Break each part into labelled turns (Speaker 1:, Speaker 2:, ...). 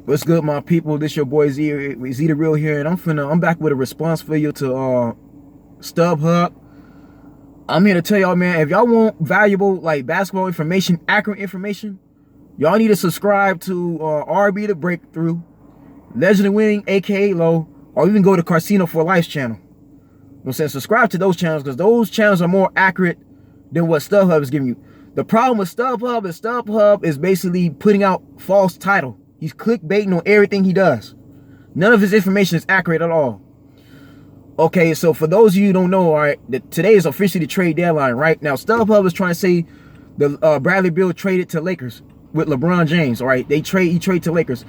Speaker 1: What's good, my people? This your boy Z the Real here, and I'm back with a response for you to StubHub. I'm here to tell y'all, man, if y'all want valuable like basketball information, accurate information, y'all need to subscribe to RB The Breakthrough, Legend of Winning, aka Low, or even go to Casino for Life's channel. You know what I'm saying? Subscribe to those channels because those channels are more accurate than what StubHub is giving you. The problem with StubHub is basically putting out false title. He's clickbaiting on everything he does. None of his information is accurate at all. Okay, so for those of you who don't know, all right, today is officially the trade deadline, right? Now, StubHub is trying to say the Bradley Beal traded to Lakers with LeBron James, all right? He trade to Lakers.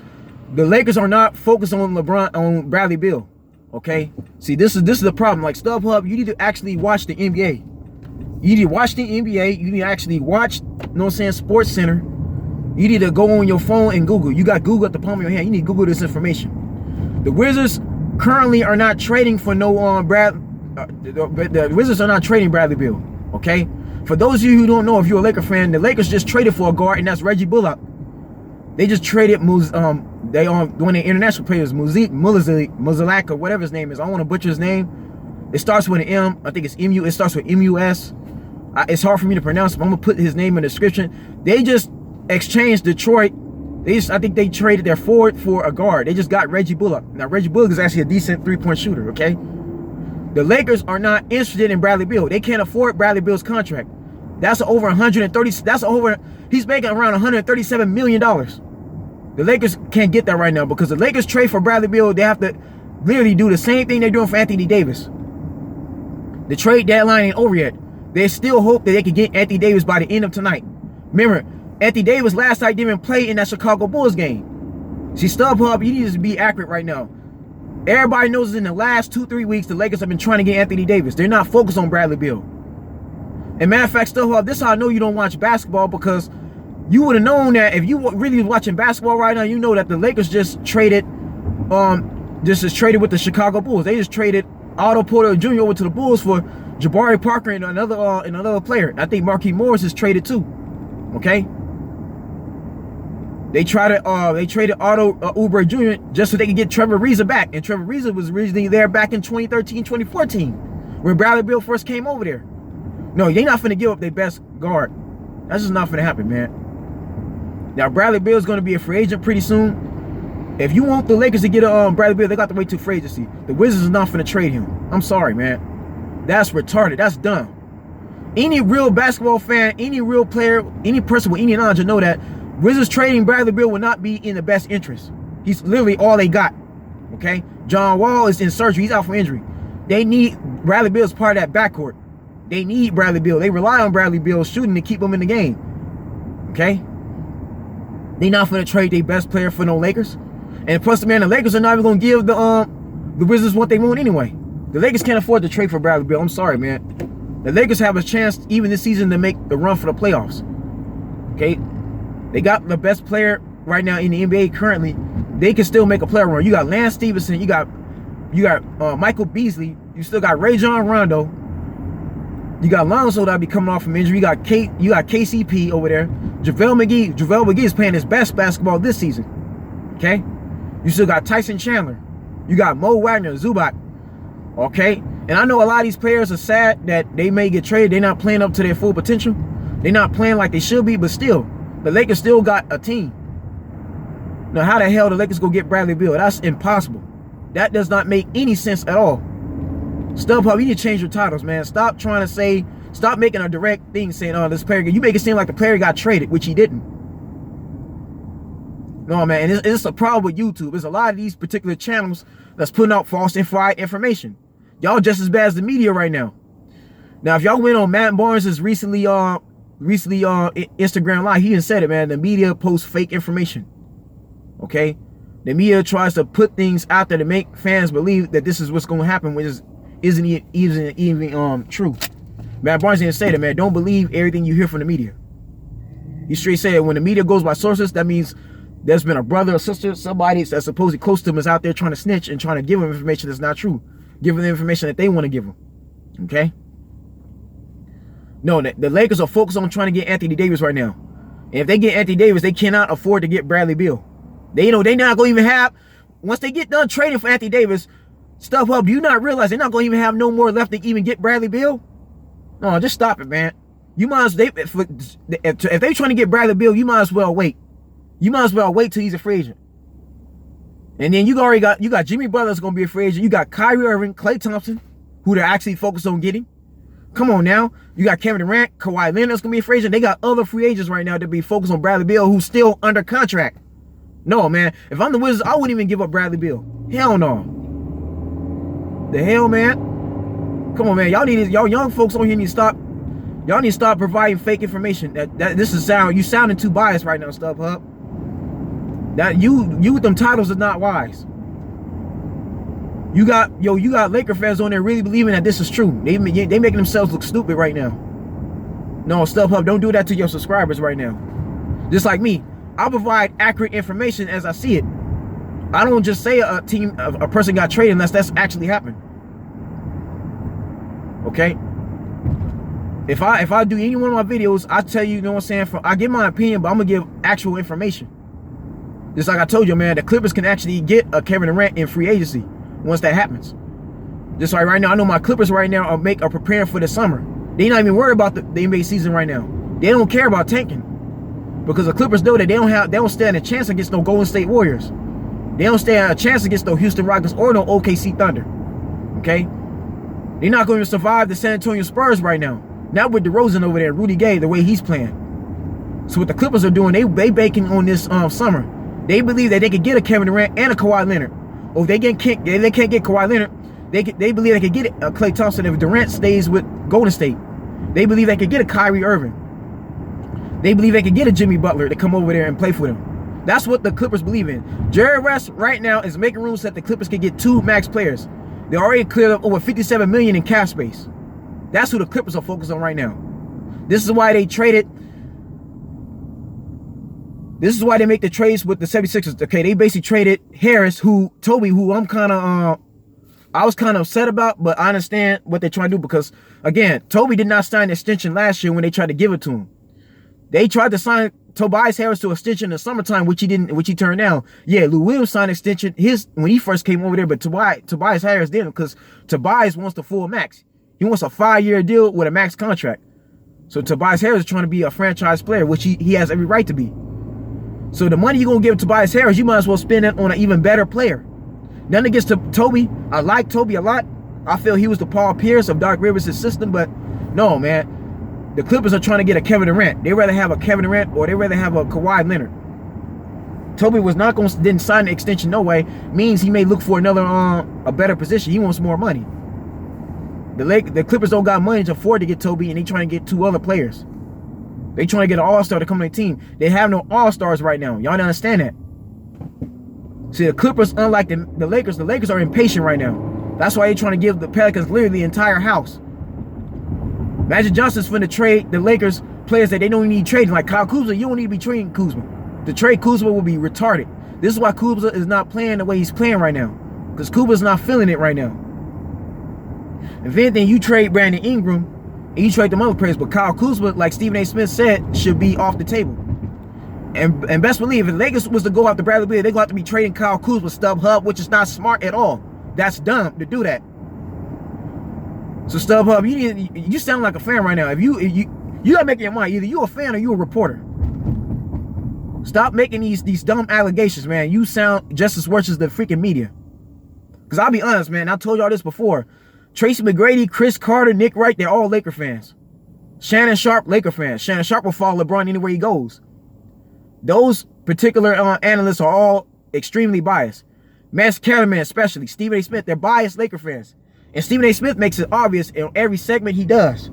Speaker 1: The Lakers are not focused on on Bradley Beal, okay? See, this is the problem. Like StubHub, you need to actually watch the NBA. You need to watch the NBA. You need to actually watch, you know what I'm saying, Sports Center. You need to go on your phone and Google. You got Google at the palm of your hand. You need to Google this information. The Wizards currently are not trading for no the Wizards are not trading Bradley Beal. Okay. For those of you who don't know, if you're a Laker fan, the Lakers just traded for a guard, and that's Reggie Bullock. They just traded one of their international players, Muzalak, or whatever his name is. I don't want to butcher his name. It starts with an M. I think it's MU. It starts with MUS. It's hard for me to pronounce, but I'm gonna put his name in the description. They just exchanged Detroit. I think they traded their forward for a guard. They just got Reggie Bullock. Now Reggie Bullock is actually a decent three-point shooter. Okay, the Lakers are not interested in Bradley Beal. They can't afford Bradley Beal's contract. That's over 130. He's making around 137 million dollars. The Lakers can't get that right now because the Lakers trade for Bradley Beal. They have to literally do the same thing they're doing for Anthony Davis. The trade deadline ain't over yet. They still hope that they can get Anthony Davis by the end of tonight. Remember, Anthony Davis last night didn't even play in that Chicago Bulls game. See, StubHub, you need to be accurate right now. Everybody knows in the last 2-3 weeks, the Lakers have been trying to get Anthony Davis. They're not focused on Bradley Beal. And matter of fact, StubHub, this is how I know you don't watch basketball, because you would have known that if you were really watching basketball right now, you know that the Lakers just traded, traded with the Chicago Bulls. They just traded Otto Porter Jr. over to the Bulls for Jabari Parker and another player. I think Marquise Morris is traded too. Okay. They traded Otto Uber Jr. just so they could get Trevor Ariza back. And Trevor Ariza was originally there back in 2013, 2014, when Bradley Beal first came over there. No, they're not finna give up their best guard. That's just not finna happen, man. Now, Bradley Beal is going to be a free agent pretty soon. If you want the Lakers to get Bradley Beal, they got to wait till free agency. The Wizards is not finna trade him. I'm sorry, man. That's retarded. That's dumb. Any real basketball fan, any real player, any person with any knowledge will know that Wizards trading Bradley Beal will not be in the best interest. He's literally all they got. Okay? John Wall is in surgery. He's out for injury. They need Bradley Beal as part of that backcourt. They need Bradley Beal. They rely on Bradley Beal shooting to keep him in the game. Okay? They not going to trade their best player for no Lakers. And plus, man, the Lakers are not even going to give the Wizards what they want anyway. The Lakers can't afford to trade for Bradley Beal. I'm sorry, man. The Lakers have a chance even this season to make the run for the playoffs. Okay? They got the best player right now in the NBA currently. They can still make a playoff run. You got Lance Stevenson. You got Michael Beasley. You still got Rajon Rondo. You got Lonzo that'll be coming off from injury. You got KCP over there. JaVale McGee is playing his best basketball this season. Okay? You still got Tyson Chandler. You got Mo Wagner, Zubac. Okay? And I know a lot of these players are sad that they may get traded. They're not playing up to their full potential. They're not playing like they should be, but still, the Lakers still got a team. Now, how the hell the Lakers go get Bradley Beal? That's impossible. That does not make any sense at all. StubHub, you need to change your titles, man. Stop making a direct thing saying, oh, this player, you make it seem like the player got traded, which he didn't. No, man, and it's a problem with YouTube. There's a lot of these particular channels that's putting out false and fried information. Y'all just as bad as the media right now. Now, if y'all went on Matt Barnes' recently Instagram Live, he even said it, man. The media posts fake information. Okay? The media tries to put things out there to make fans believe that this is what's going to happen, which isn't even true. Matt Barnes didn't say that, man. Don't believe everything you hear from the media. He straight said when the media goes by sources, that means there's been a brother or sister, somebody that's supposedly close to him is out there trying to snitch and trying to give him information that's not true. Give him the information that they want to give him. Okay? No, the Lakers are focused on trying to get Anthony Davis right now. And if they get Anthony Davis, they cannot afford to get Bradley Beal. They they not gonna even have, once they get done trading for Anthony Davis, stuff up. Do you not realize they're not gonna even have no more left to even get Bradley Beal? No, just stop it, man. You might as if they trying to get Bradley Beal, you might as well wait. You might as well wait till he's a free agent. And then you got Jimmy Butler's gonna be a free agent. You got Kyrie Irving, Klay Thompson, who they're actually focused on getting. Come on now. You got Kevin Durant, Kawhi Leonard's gonna be a free agent. They got other free agents right now that be focused on Bradley Beal, who's still under contract. No, man. If I'm the Wizards, I wouldn't even give up Bradley Beal. Hell no. The hell, man. Come on, man. Y'all young folks on here need to stop. Y'all need to stop providing fake information. You sounding too biased right now, StubHub. That you with them titles is not wise. You got Laker fans on there really believing that this is true. They making themselves look stupid right now. No, StubHub, don't do that to your subscribers right now. Just like me, I provide accurate information as I see it. I don't just say a person got traded unless that's actually happened. Okay? If I do any one of my videos, I tell you, you know what I'm saying? I give my opinion, but I'm gonna give actual information. Just like I told you, man, the Clippers can actually get a Kevin Durant in free agency once that happens. Just like right now, I know my Clippers right now are preparing for the summer. They not even worried about the NBA season right now. They don't care about tanking, because the Clippers know that they don't stand a chance against no Golden State Warriors. They don't stand a chance against no Houston Rockets or no OKC Thunder. Okay, they're not going to survive the San Antonio Spurs right now. Not with DeRozan over there, Rudy Gay, the way he's playing. So what the Clippers are doing, they banking on this summer. They believe that they could get a Kevin Durant and a Kawhi Leonard. Or if they can't get Kawhi Leonard, they believe they could get a Klay Thompson if Durant stays with Golden State. They believe they could get a Kyrie Irving. They believe they could get a Jimmy Butler to come over there and play for them. That's what the Clippers believe in. Jerry West right now is making room so that the Clippers can get 2 max players. They already cleared up over $57 million in cap space. That's who the Clippers are focused on right now. This is why they traded. This is why they make the trades with the 76ers. Okay, they basically traded Harris, Toby, who I was kind of upset about, but I understand what they're trying to do, because again, Toby did not sign an extension last year when they tried to give it to him. They tried to sign Tobias Harris to an extension in the summertime, which he turned down. Yeah, Lou Williams signed an extension when he first came over there, but Tobias Harris didn't, because Tobias wants the full max. He wants a 5-year deal with a max contract. So Tobias Harris is trying to be a franchise player, which he has every right to be. So the money you're going to give Tobias Harris, you might as well spend it on an even better player. Nothing against Toby. I like Toby a lot. I feel he was the Paul Pierce of Doc Rivers' system, but no, man. The Clippers are trying to get a Kevin Durant. They'd rather have a Kevin Durant, or they'd rather have a Kawhi Leonard. Toby didn't sign the extension no way. Means he may look for another a better position. He wants more money. The Clippers don't got money to afford to get Toby, and they trying to get 2 other players. They trying to get an all-star to come to their team. They have no all-stars right now. Y'all don't understand that. See, the Clippers, unlike the Lakers are impatient right now. That's why they're trying to give the Pelicans literally the entire house. Magic Johnson's finna trade the Lakers players that they don't need trading. Like Kyle Kuzma, you don't need to be trading Kuzma. To trade Kuzma will be retarded. This is why Kuzma is not playing the way he's playing right now. Because Kuzma's not feeling it right now. If anything, you trade Brandon Ingram, and you trade them other players, but Kyle Kuzma, like Stephen A. Smith said, should be off the table. And best believe, if the Lakers was to go after Bradley Beal, they're going to have to be trading Kyle Kuzma, StubHub, which is not smart at all. That's dumb to do that. So StubHub, you sound like a fan right now. If you gotta make your mind. Either you a fan or you a reporter. Stop making these dumb allegations, man. You sound just as worse as the freaking media. Because I'll be honest, man. I told y'all this before. Tracy McGrady, Chris Carter, Nick Wright, they're all Laker fans. Shannon Sharp, Laker fans. Shannon Sharp will follow LeBron anywhere he goes. Those particular analysts are all extremely biased. Max Kellerman especially, Stephen A. Smith, they're biased Laker fans. And Stephen A. Smith makes it obvious in every segment he does.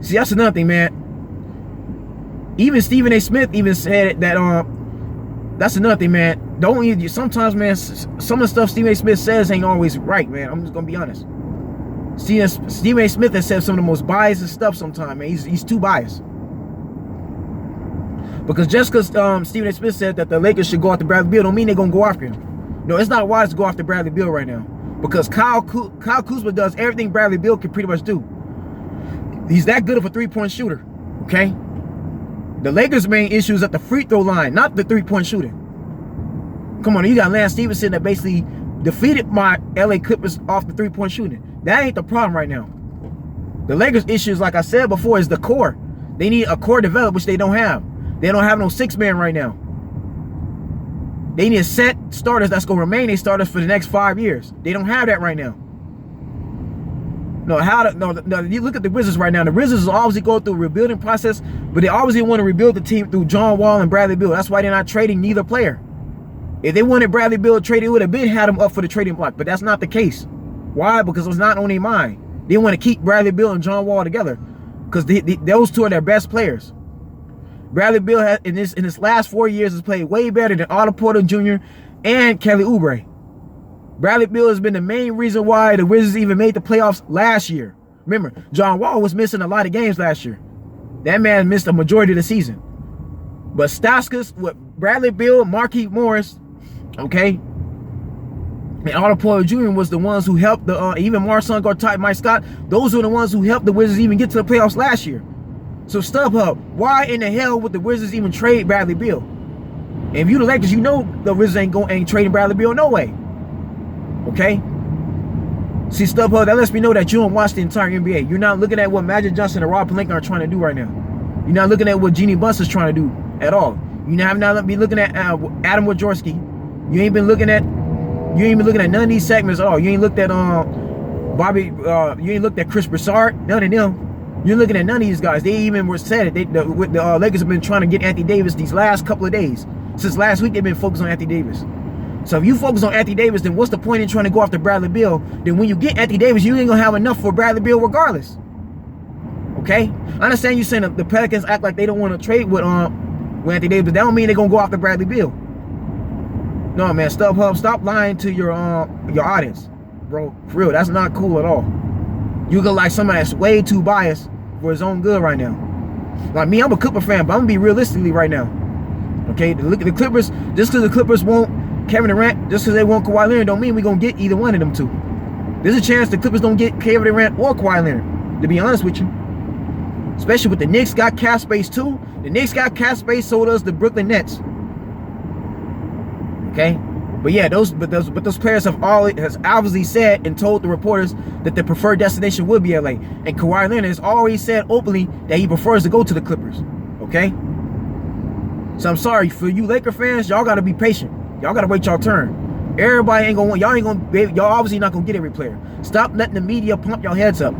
Speaker 1: See, that's another thing, man. Even Stephen A. Smith even said that, that's another thing, man. Sometimes, man, some of the stuff Stephen A. Smith says ain't always right, man. I'm just gonna be honest. Stephen A. Smith has said some of the most biased stuff sometimes, man. He's too biased. Because just because Stephen A. Smith said that the Lakers should go after Bradley Beal don't mean they're gonna go after him. No, it's not wise to go after Bradley Beal right now. Because Kyle Kuzma does everything Bradley Beal can pretty much do. He's that good of a 3-point shooter, okay? The Lakers' main issue is at the free throw line, not the three-point shooting. Come on, you got Lance Stevenson that basically defeated my LA Clippers off the three-point shooting. That ain't the problem right now. The Lakers' issues, like I said before, is the core. They need a core developed, which they don't have. They don't have no six-man right now. They need set starters that's going to remain their starters for the next 5 years. They don't have that right now. No, you look at the Wizards right now. The Wizards is obviously going through a rebuilding process, but they obviously want to rebuild the team through John Wall and Bradley Beal. That's why they're not trading neither player. If they wanted Bradley Beal traded, it would have been had him up for the trading block, but that's not the case. Why? Because it was not on their mind. They want to keep Bradley Beal and John Wall together because those two are their best players. Bradley Beal has, in his last 4 years has played way better than Otto Porter Jr. and Kelly Oubre. Bradley Beal has been the main reason why the Wizards even made the playoffs last year. Remember, John Wall was missing a lot of games last year. That man missed a majority of the season. But Stauskas with Bradley Beal, Markieff Morris, okay, and Otto Porter Jr. was the ones who helped the even Marcin Gortat, Mike Scott. Those were the ones who helped the Wizards even get to the playoffs last year. So StubHub, why in the hell would the Wizards even trade Bradley Beal? And if you the Lakers, you know the Wizards ain't trading Bradley Beal no way. Okay? See, StubHub, that lets me know that you don't watch the entire NBA. You're not looking at what Magic Johnson and Rob Pelinka are trying to do right now. You're not looking at what Jeannie Buss is trying to do at all. You have not been looking at Adam Wojcicki. You ain't been looking at none of these segments at all. You ain't looked at Bobby. You ain't looked at Chris Broussard. None of them. You're looking at none of these guys. They even were said it. The Lakers have been trying to get Anthony Davis these last couple of days. Since last week, they've been focused on Anthony Davis. So if you focus on Anthony Davis, then what's the point in trying to go after Bradley Beal? Then when you get Anthony Davis, you ain't gonna have enough for Bradley Beal regardless. Okay? I understand you saying the Pelicans act like they don't want to trade with Anthony Davis, but that don't mean they're gonna go after Bradley Beal. No, man, StubHub, stop lying to your audience, bro. For real, that's not cool at all. You look like somebody that's way too biased for his own good right now. Like me, I'm a Clipper fan, but I'm gonna be realistically right now. Okay, look at the Clippers. Just because the Clippers won't Kevin Durant, just because they want Kawhi Leonard, don't mean we're gonna get either one of them two. There's a chance the Clippers don't get Kevin Durant or Kawhi Leonard, to be honest with you. Especially with the Knicks got cap space too. The Knicks got cap space, so does the Brooklyn Nets. Okay, but yeah, those players has obviously said and told the reporters that their preferred destination would be LA. And Kawhi Leonard has already said openly that he prefers to go to the Clippers. Okay, so I'm sorry for you Laker fans, y'all gotta be patient. Y'all gotta wait y'all turn. Everybody ain't gonna want, y'all obviously not gonna get every player. Stop letting the media pump your heads up.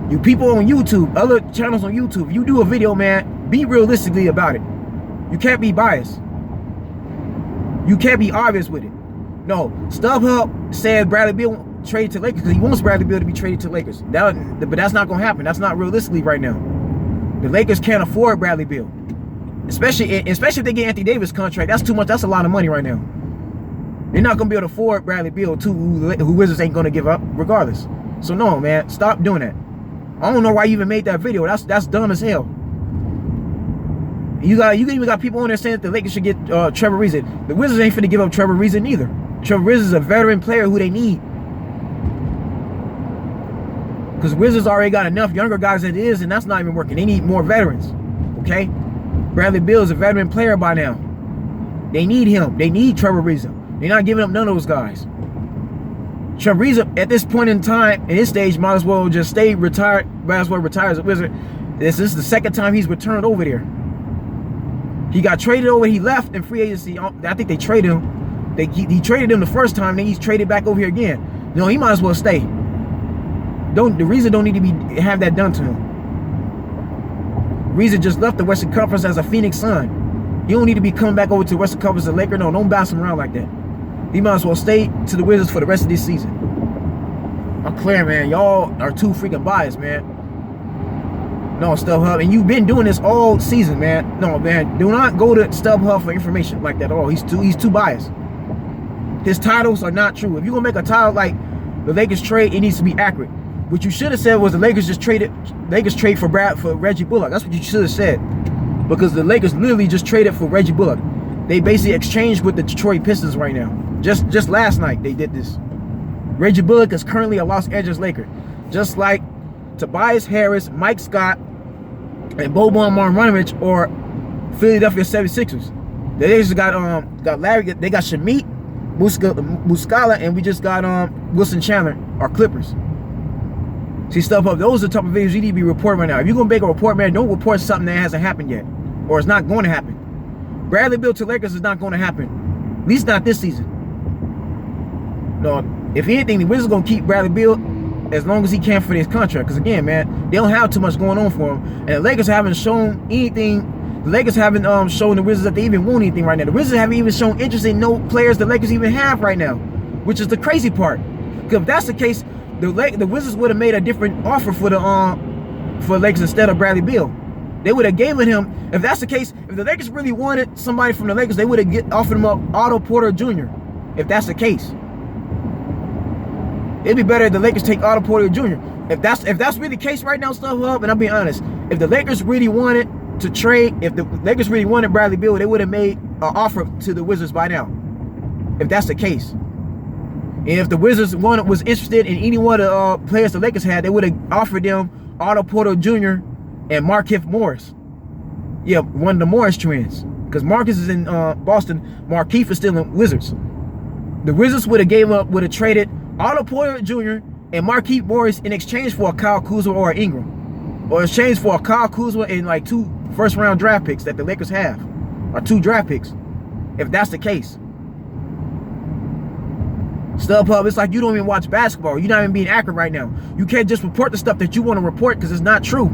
Speaker 1: You people on YouTube, other channels on YouTube, you do a video, man, be realistically about it. You can't be biased. You can't be obvious with it. No, StubHub said Bradley Beal traded to Lakers because he wants Bradley Beal to be traded to Lakers. But that's not gonna happen. That's not realistically right now. The Lakers can't afford Bradley Beal. Especially if they get Anthony Davis contract. That's too much. That's a lot of money right now. They're not gonna be able to afford Bradley Beal too, who Wizards ain't gonna give up regardless. So no, man, stop doing that. I don't know why you even made that video. That's dumb as hell. You even got people on there saying that the Lakers should get Trevor Ariza. The Wizards ain't finna give up Trevor Ariza neither. Trevor Ariza is a veteran player who they need. Because Wizards already got enough younger guys as it is, and that's not even working. They need more veterans. Okay? Bradley Beal is a veteran player by now. They need him. They need Trevor Ariza. They're not giving up none of those guys. Trevor Ariza, at this point in time, in his stage, might as well just stay retired. Might as well retire as a Wizard. This is the second time he's returned over there. He got traded over. He left in free agency. I think they traded him. He traded him the first time. Then he's traded back over here again. No, he might as well stay. The Ariza don't need to have that done to him. Ariza just left the Western Conference as a Phoenix Sun. You don't need to be coming back over to the Western Conference as a Laker. No, don't bounce him around like that. He might as well stay to the Wizards for the rest of this season. I'm clear, man. Y'all are too freaking biased, man. No, StubHub, and you've been doing this all season, man. No, man, do not go to StubHub for information like that at all. He's too biased. His titles are not true. If you're gonna make a title like the Lakers trade, it needs to be accurate. What you should have said was the Lakers trade for Reggie Bullock. That's what you should have said, because the Lakers literally just traded for Reggie Bullock. They basically exchanged with the Detroit Pistons right now. Just last night they did this. Reggie Bullock is currently a Los Angeles Laker, just like Tobias Harris, Mike Scott, and Boban Marjanovic or Philadelphia 76ers. They just got Larry. They got Shamit Muscala, and we just got Wilson Chandler, our Clippers. See, stuff up. Those are the type of videos you need to be reporting right now. If you're gonna make a report, man, don't report something that hasn't happened yet, or it's not going to happen. Bradley Beal to Lakers is not going to happen, at least not this season. No, if anything, the Wizards gonna keep Bradley Beal as long as he can for his contract. Because again, man, they don't have too much going on for him, and the Lakers haven't shown anything. The Lakers haven't shown the Wizards that they even want anything right now. The Wizards haven't even shown interest in no players the Lakers even have right now, which is the crazy part. Because if that's the case, the Wizards would have made a different offer for the Lakers instead of Bradley Beal. They would have given him, if that's the case, if the Lakers really wanted somebody from the Lakers, they would have offered him up Otto Porter Jr. If that's the case. It'd be better if the Lakers take Otto Porter Jr. If that's really the case right now, stuff up, and I'm being honest, if the Lakers really wanted to trade, if the Lakers really wanted Bradley Beal, they would have made an offer to the Wizards by now. If that's the case. And if the Wizards was interested in any one of the players the Lakers had, they would have offered them Otto Porter Jr. and Markieff Morris. Yeah, one of the Morris twins. Because Marcus is in Boston, Markieff is still in Wizards. The Wizards would have traded Otto Porter Jr. and Markieff Morris in exchange for a Kyle Kuzma or an Ingram. Or in exchange for a Kyle Kuzma and like 2 first-round draft picks that the Lakers have. Or 2 draft picks. If that's the case. StubHub, it's like you don't even watch basketball. You're not even being accurate right now. You can't just report the stuff that you want to report because it's not true.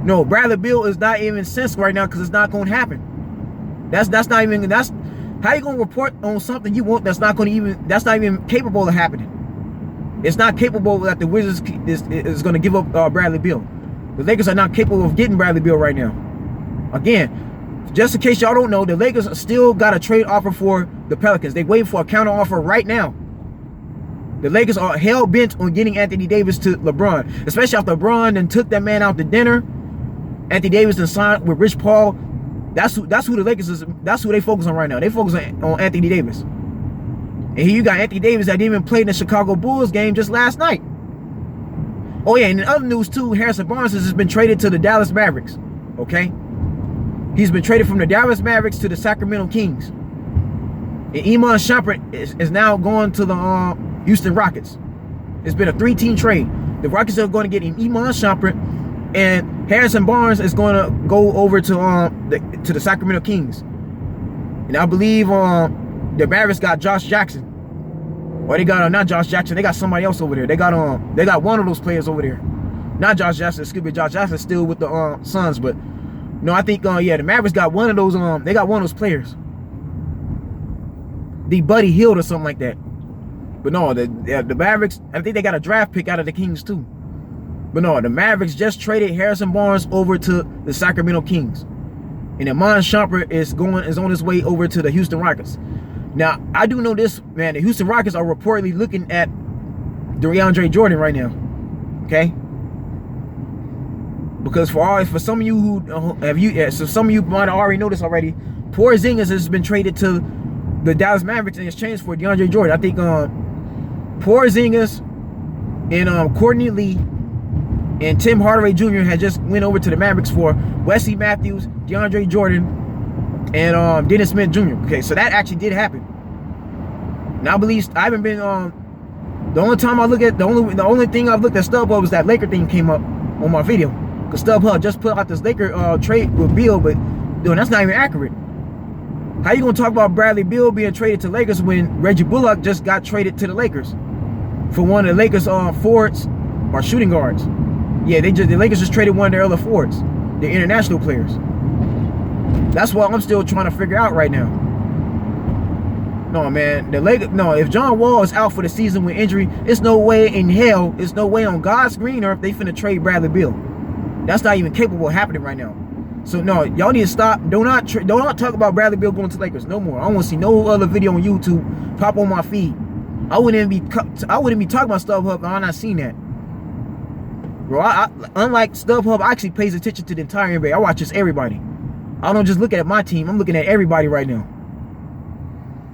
Speaker 1: No, Bradley Beal is not even censored right now because it's not going to happen. That's not even, that's how you going to report on something you want that's not even capable of happening. It's not capable that the Wizards is going to give up Bradley Beal. The Lakers are not capable of getting Bradley Beal right now. Again, just in case y'all don't know, the Lakers still got a trade offer for the Pelicans. They waiting for a counter offer right now. The Lakers are hell bent on getting Anthony Davis to LeBron, especially after LeBron then took that man out to dinner. Anthony Davis then signed with Rich Paul. That's who the Lakers is. That's who they focus on right now. They focus on Anthony Davis. And here you got Anthony Davis that didn't even play in the Chicago Bulls game just last night. Oh yeah, and in other news too, Harrison Barnes has been traded to the Dallas Mavericks. Okay, he's been traded from the Dallas Mavericks to the Sacramento Kings. And Iman Shumpert is now going to the Houston Rockets. It's been a 3-team trade. The Rockets are going to get Iman Shumpert, and Harrison Barnes is going to go over to the Sacramento Kings. And I believe the Mavericks got Josh Jackson. Or they got not Josh Jackson, they got somebody else over there. They got one of those players over there. Not Josh Jackson, excuse me, Josh Jackson's still with the Suns, but no, I think yeah, the Mavericks got one of those they got one of those players. The Buddy Hield or something like that. But no, the Mavericks, I think they got a draft pick out of the Kings too. But no, the Mavericks just traded Harrison Barnes over to the Sacramento Kings. And Iman Shumpert is on his way over to the Houston Rockets. Now, I do know this, man, the Houston Rockets are reportedly looking at DeAndre Jordan right now. Okay? Because for some of you who some of you might have already noticed already, Porzingis has been traded to the Dallas Mavericks in exchange for DeAndre Jordan. I think Porzingis and Courtney Lee and Tim Hardaway Jr. had just went over to the Mavericks for Wesley Matthews, DeAndre Jordan, and Dennis Smith Jr. Okay, so that actually did happen. And I believe I haven't been the only time I look at the only thing I've looked at StubHub was that Laker thing came up on my video. Because StubHub just put out this Laker trade with Beal, but dude, that's not even accurate. How you gonna talk about Bradley Beal being traded to Lakers when Reggie Bullock just got traded to the Lakers for one of the Lakers forwards or shooting guards? Yeah, the Lakers just traded one of their other forwards, the international players. That's what I'm still trying to figure out right now. No, man, if John Wall is out for the season with injury, it's no way in hell, it's no way on God's green earth they finna trade Bradley Beal. That's not even capable of happening right now. So no, y'all need to stop. Do not talk about Bradley Beal going to Lakers no more. I don't want to see no other video on YouTube pop on my feed. I wouldn't be talking about StubHub if I'm not seeing that. Bro, unlike StubHub, I actually pays attention to the entire NBA. I watch just everybody. I don't just look at my team. I'm looking at everybody right now.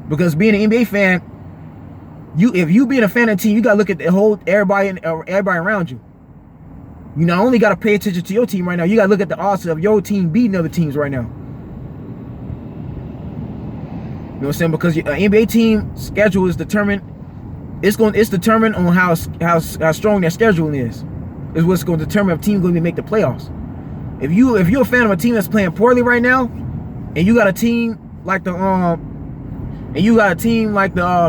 Speaker 1: Because being an NBA fan, if you being a fan of the team, you gotta look at the whole everybody around you. You not only got to pay attention to your team right now, you got to look at the odds of your team beating other teams right now. You know what I'm saying? Because an NBA team schedule is determined. It's determined on how strong their schedule is. Is what's going to determine if team going to make the playoffs. If you're a fan of a team that's playing poorly right now, and you got a team like the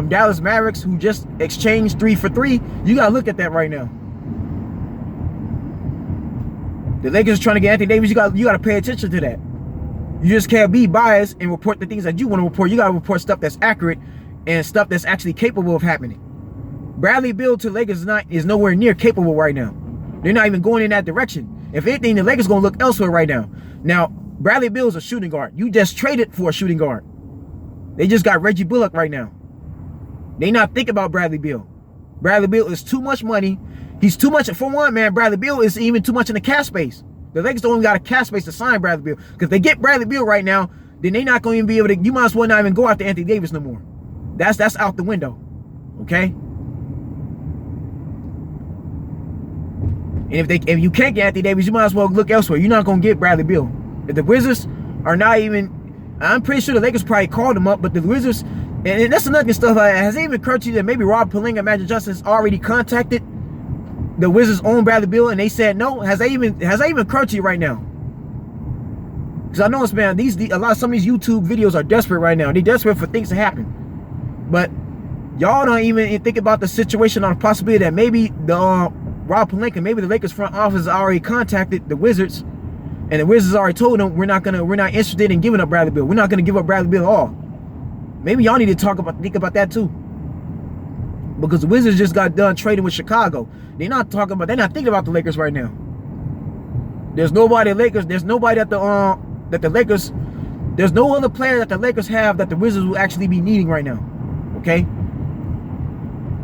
Speaker 1: Dallas Mavericks who just exchanged 3 for 3, you got to look at that right now. The Lakers are trying to get Anthony Davis. You got to pay attention to that. You just can't be biased and report the things that you want to report. You got to report stuff that's accurate and stuff that's actually capable of happening. Bradley Beal to the Lakers is nowhere near capable right now. They're not even going in that direction. If anything, the Lakers going to look elsewhere right now. Now, Bradley Beal is a shooting guard. You just traded for a shooting guard. They just got Reggie Bullock right now. They not thinking about Bradley Beal. Bradley Beal is too much money. He's too much. For one, man, Bradley Beal is even too much in the cap space. The Lakers don't even got a cap space to sign Bradley Beal. Because if they get Bradley Beal right now, then they're not going to even be able to. You might as well not even go after Anthony Davis no more. That's out the window. Okay? And if you can't get Anthony Davis, you might as well look elsewhere. You're not going to get Bradley Beal. If the Wizards are not even, I'm pretty sure the Lakers probably called him up, but the Wizards, and that's another stuff. Has it even occurred to you that maybe Rob Pelinka and Magic Johnson has already contacted the Wizards own Bradley Beal and they said no? Has that even occurred to you right now? Because I know it's, man, some of these YouTube videos are desperate right now. They're desperate for things to happen. But y'all don't even think about the situation on the possibility that maybe the Rob Pelinka, maybe the Lakers front office already contacted the Wizards, and the Wizards already told them we're not interested in giving up Bradley Beal. We're not gonna give up Bradley Beal at all. Maybe y'all need to think about that too. Because the Wizards just got done trading with Chicago. They're not thinking about the Lakers right now. There's nobody at Lakers. There's nobody at that the Lakers. There's no other player that the Lakers have that the Wizards will actually be needing right now. Okay.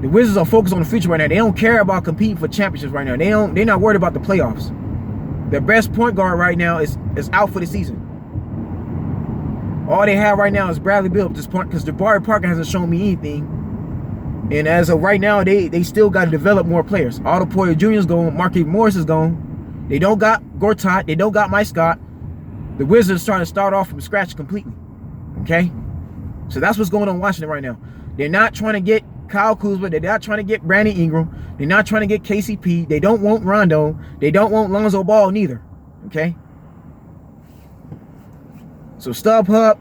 Speaker 1: The Wizards are focused on the future right now. They don't care about competing for championships right now. They're not worried about the playoffs. Their best point guard right now is out for the season. All they have right now is Bradley Beal at this point, because Jabari Parker hasn't shown me anything. And as of right now, they still got to develop more players. Otto Porter Jr. is gone. Marquise Morris is gone. They don't got Gortat. They don't got Mike Scott. The Wizards are trying to start off from scratch completely. Okay? So that's what's going on in Washington right now. They're not trying to get Kyle Kuzma. They're not trying to get Brandon Ingram. They're not trying to get KCP. They don't want Rondo. They don't want Lonzo Ball neither. Okay? So StubHub,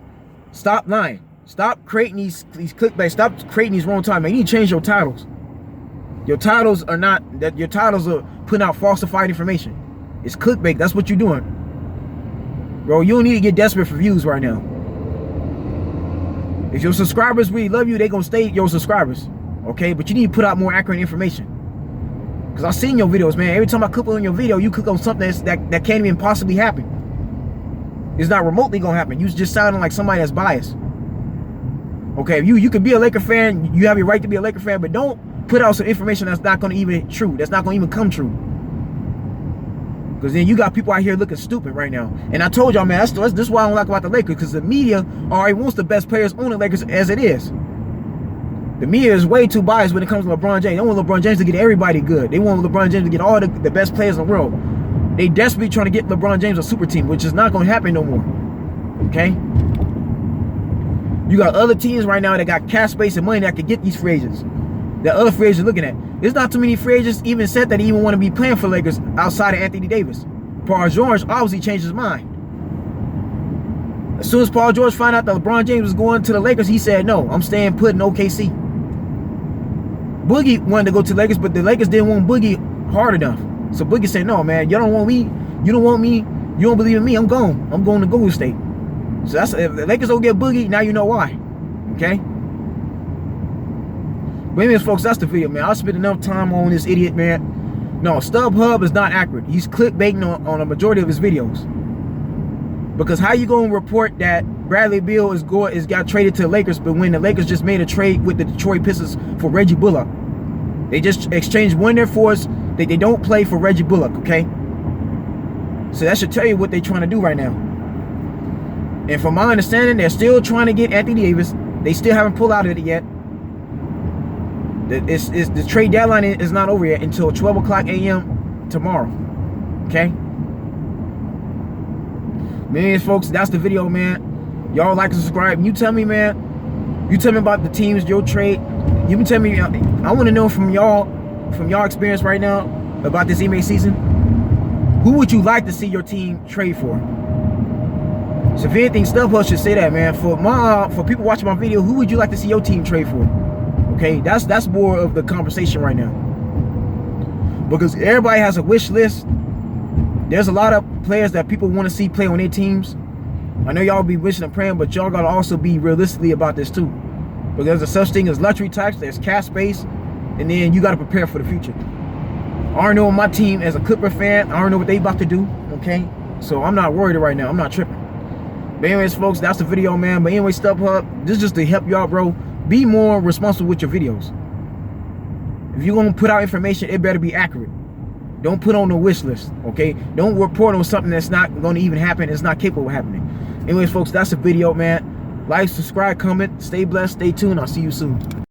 Speaker 1: stop lying. Stop creating these clickbait. Stop creating these wrong titles. Man, you need to change your titles. Your titles are putting out falsified information. It's clickbait. That's what you're doing. Bro, you don't need to get desperate for views right now. If your subscribers really love you, they're going to stay your subscribers. Okay? But you need to put out more accurate information. Because I've seen your videos, man. Every time I click on your video, you click on something that can't even possibly happen. It's not remotely going to happen. You just sounding like somebody that's biased. Okay, you could be a Laker fan. You have your right to be a Laker fan, but don't put out some information that's not going to even true. That's not going to even come true. Because then you got people out here looking stupid right now. And I told y'all, man, this is why I don't like about the Lakers. Because the media already wants the best players on the Lakers as it is. The media is way too biased when it comes to LeBron James. They want LeBron James to get everybody good. They want LeBron James to get all the best players in the world. They desperately trying to get LeBron James a super team, which is not going to happen no more. Okay? You got other teams right now that got cap space and money that could get these free agents. That other free agents looking at. There's not too many free agents even said that they even want to be playing for Lakers outside of Anthony Davis. Paul George obviously changed his mind. As soon as Paul George found out that LeBron James was going to the Lakers, he said, no, I'm staying put in OKC. Boogie wanted to go to the Lakers, but the Lakers didn't want Boogie hard enough. So Boogie said, no, man, you don't want me. You don't want me. You don't believe in me. I'm gone. I'm going to Golden State. So that's, if the Lakers don't get Boogie, now you know why. Okay? But anyways, folks, that's the video, man. I spent enough time on this idiot, man. No, StubHub is not accurate. He's clickbaiting on a majority of his videos. Because how you going to report that Bradley Beal got traded to the Lakers, but when the Lakers just made a trade with the Detroit Pistons for Reggie Bullock? They just exchanged one of their forwards. They don't play for Reggie Bullock, okay? So that should tell you what they're trying to do right now. And from my understanding, they're still trying to get Anthony Davis. They still haven't pulled out of it yet. The trade deadline is not over yet until 12 o'clock a.m. tomorrow. Okay? Man, folks, that's the video, man. Y'all like and subscribe. You tell me, man. You tell me about the teams, your trade. You can tell me. I want to know from y'all experience right now about this NBA season. Who would you like to see your team trade for? So if anything, StubHub should say that, man. For people watching my video, who would you like to see your team trade for? Okay, that's more of the conversation right now. Because everybody has a wish list. There's a lot of players that people want to see play on their teams. I know y'all be wishing and praying, but y'all gotta also be realistically about this too. Because there's a such thing as luxury tax, there's cap space, and then you gotta prepare for the future. I already know my team as a Clipper fan, I already know what they about to do, okay? So I'm not worried right now, I'm not tripping. But anyways, folks, that's the video, man. But anyway, StubHub, this is just to help y'all, bro. Be more responsible with your videos. If you're gonna put out information, it better be accurate. Don't put on the wish list, okay? Don't report on something that's not gonna even happen, it's not capable of happening. Anyways, folks, that's the video, man. Like, subscribe, comment, stay blessed, stay tuned. I'll see you soon.